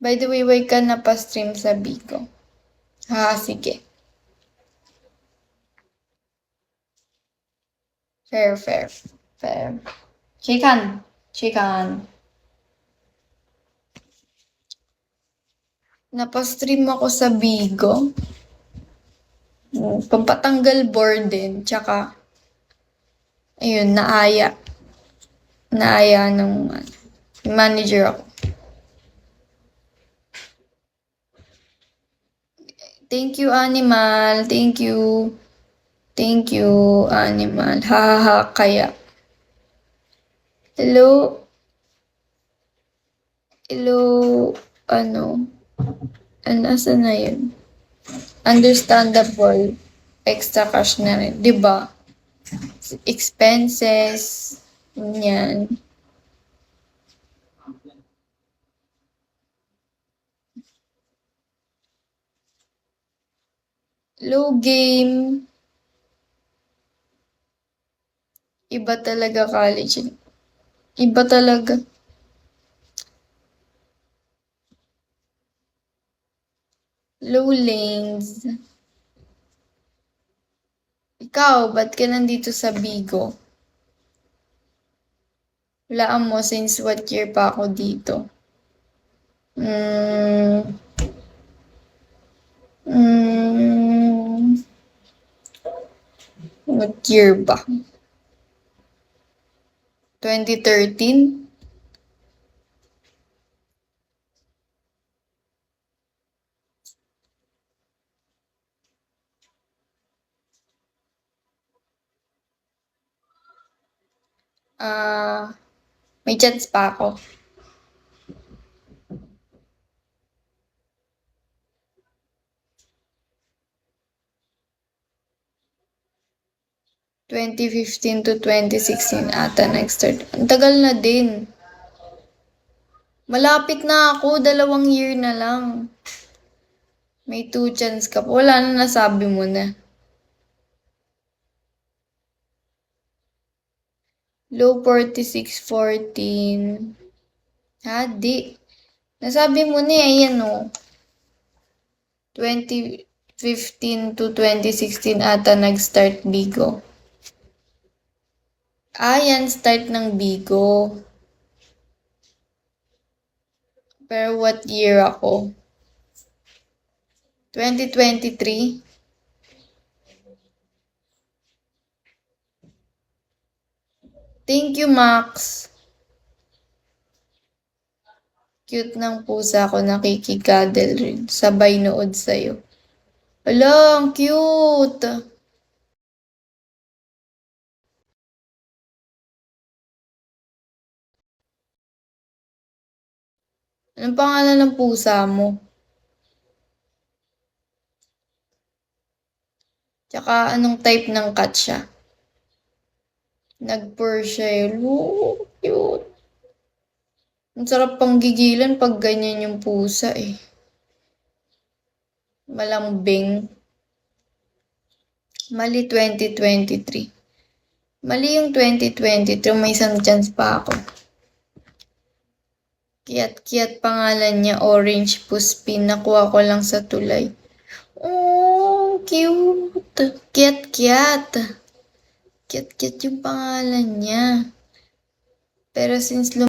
By the way, why ka na-pa-stream sa Bigo? Sige. Fair. Chicken. Napa-stream ako sa Bigo. Pampatanggal burden, tsaka, ayun, naaya. Naaya ng manager ako. Thank you, Animal. Thank you, Animal. Kaya. Hello, asan na yun? Understandable. Extra cash na rin. Diba? Expenses. Yan. Low game. Iba talaga college. Iba talaga. Low lanes. Ikaw, ba't ka nandito sa Bigo? Walaan mo since what year pa ako dito? What year ba? 2013? May chance pa ako. ...2015 to 2016 ata nag-start. Ang tagal na din. Malapit na ako, 2 year na lang. May 2 chance ka pa. Wala na, nasabi mo na. Low 46, 14. Di. Nasabi mo na yan, 2015 to 2016 ata nag-start Bigo. Yan, start ng Bigo. Pero what year ako? 2023? Thank you, Max. Cute ng pusa ko, nakikigadel rin. Sabay nood sa'yo. Ala, ang cute! Anong pangalan ng pusa mo? Tsaka anong type ng cat siya? Nag-purr siya yun. Cute. Ang sarap pang gigilan pag ganyan yung pusa Malambing. Mali 2023. Mali yung 2023. May isang chance pa ako. Kiyat pangalan niya. Orange Puspin. Nakuha ko lang sa tulay. Oh, cute. Kiyat. Kiyat yung pangalan niya. Pero since